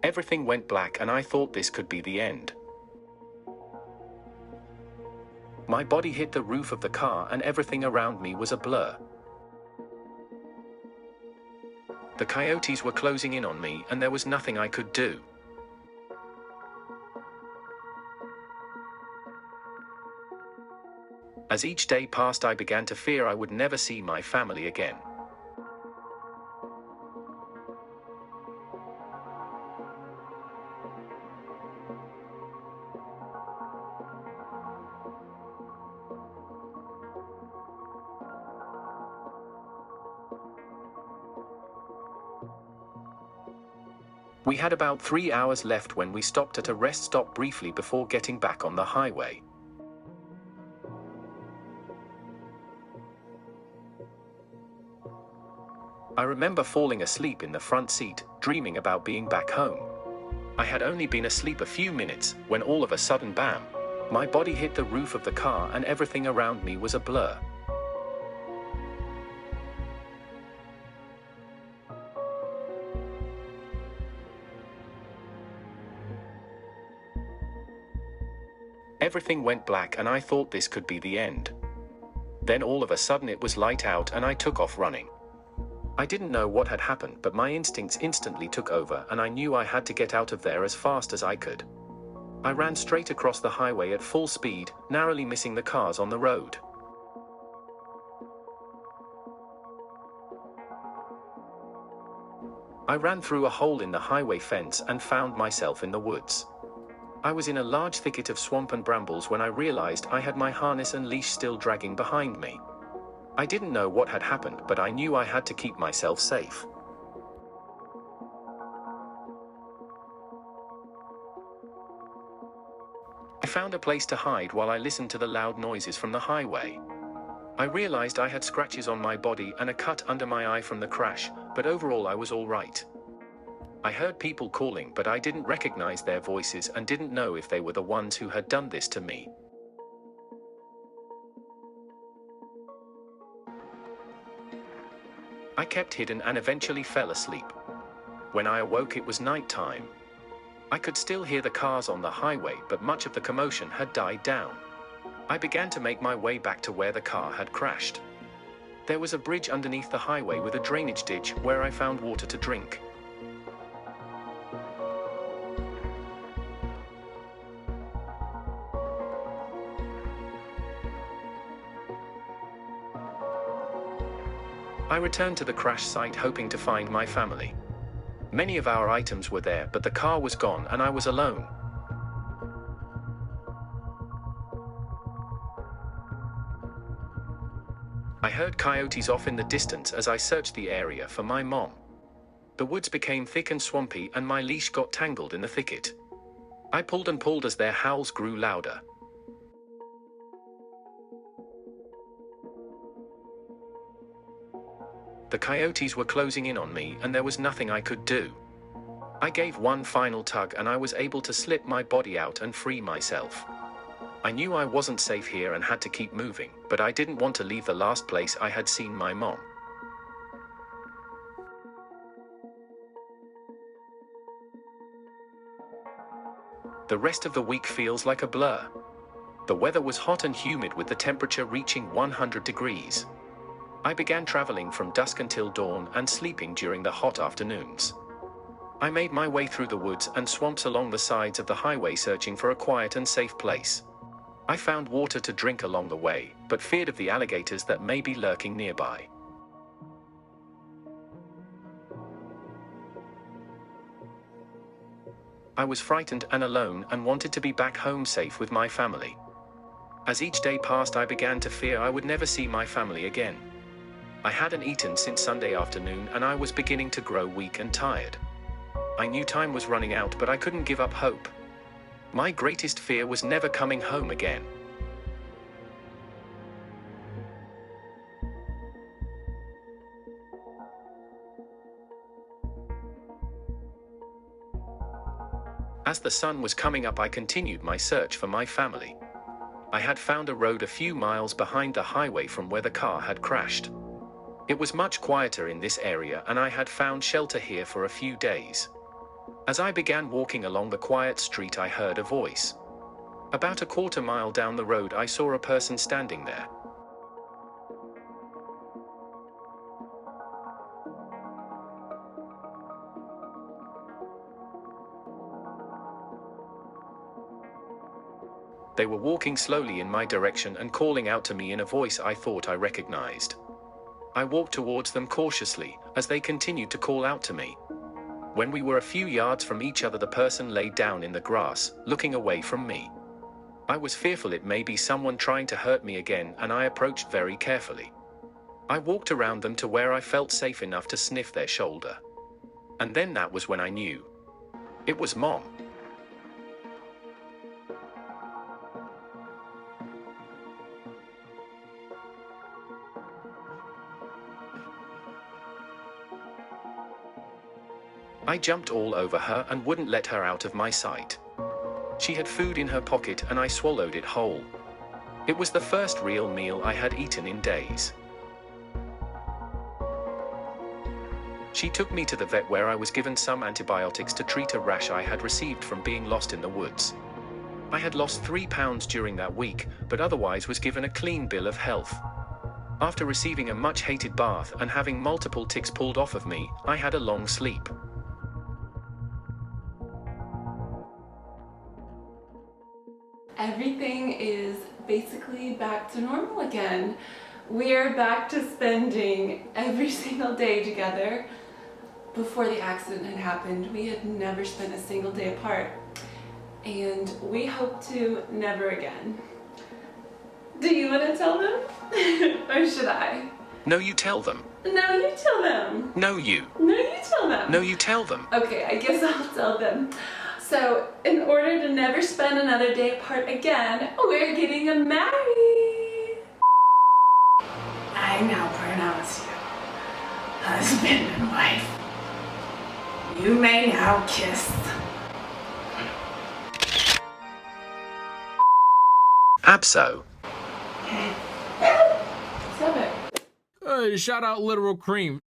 Everything went black and I thought this could be the end. My body hit the roof of the car and everything around me was a blur. The coyotes were closing in on me and there was nothing I could do. As each day passed, I began to fear I would never see my family again. We had about 3 hours left when we stopped at a rest stop briefly before getting back on the highway. I remember falling asleep in the front seat, dreaming about being back home. I had only been asleep a few minutes when all of a sudden, bam, my body hit the roof of the car and everything around me was a blur. Everything went black and I thought this could be the end. Then all of a sudden it was light out and I took off running. I didn't know what had happened, but my instincts instantly took over and I knew I had to get out of there as fast as I could. I ran straight across the highway at full speed, narrowly missing the cars on the road. I ran through a hole in the highway fence and found myself in the woods. I was in a large thicket of swamp and brambles when I realized I had my harness and leash still dragging behind me. I didn't know what had happened, but I knew I had to keep myself safe. I found a place to hide while I listened to the loud noises from the highway. I realized I had scratches on my body and a cut under my eye from the crash, but overall I was all right. I heard people calling, but I didn't recognize their voices and didn't know if they were the ones who had done this to me. I kept hidden and eventually fell asleep. When I awoke, it was night time. I could still hear the cars on the highway, but much of the commotion had died down. I began to make my way back to where the car had crashed. There was a bridge underneath the highway with a drainage ditch where I found water to drink. I returned to the crash site hoping to find my family. Many of our items were there, but the car was gone and I was alone. I heard coyotes off in the distance as I searched the area for my mom. The woods became thick and swampy and my leash got tangled in the thicket. I pulled and pulled as their howls grew louder. The coyotes were closing in on me and there was nothing I could do. I gave one final tug and I was able to slip my body out and free myself. I knew I wasn't safe here and had to keep moving, but I didn't want to leave the last place I had seen my mom. The rest of the week feels like a blur. The weather was hot and humid with the temperature reaching 100 degrees. I began traveling from dusk until dawn and sleeping during the hot afternoons. I made my way through the woods and swamps along the sides of the highway searching for a quiet and safe place. I found water to drink along the way, but feared of the alligators that may be lurking nearby. I was frightened and alone and wanted to be back home safe with my family. As each day passed, I began to fear I would never see my family again. I hadn't eaten since Sunday afternoon and I was beginning to grow weak and tired. I knew time was running out, but I couldn't give up hope. My greatest fear was never coming home again. As the sun was coming up, I continued my search for my family. I had found a road a few miles behind the highway from where the car had crashed. It was much quieter in this area and I had found shelter here for a few days. As I began walking along the quiet street, I heard a voice. About a quarter mile down the road, I saw a person standing there. They were walking slowly in my direction and calling out to me in a voice I thought I recognized. I walked towards them cautiously, as they continued to call out to me. When we were a few yards from each other, the person lay down in the grass, looking away from me. I was fearful it may be someone trying to hurt me again, and I approached very carefully. I walked around them to where I felt safe enough to sniff their shoulder. And then that was when I knew. It was Mom. I jumped all over her and wouldn't let her out of my sight. She had food in her pocket and I swallowed it whole. It was the first real meal I had eaten in days. She took me to the vet where I was given some antibiotics to treat a rash I had received from being lost in the woods. I had lost 3 pounds during that week, but otherwise was given a clean bill of health. After receiving a much-hated bath and having multiple ticks pulled off of me, I had a long sleep. Everything is basically back to normal again. We're back to spending every single day together. Before the accident had happened, we had never spent a single day apart. And we hope to never again. Do you want to tell them? Or should I? No, you tell them. No, you tell them. No, you. No, you tell them. No, you tell them. Okay, I guess I'll tell them. So, in order to never spend another day apart again, we're getting married. I now pronounce you husband and wife. You may now kiss. Abso. Stop it. Shout out LiteralCream.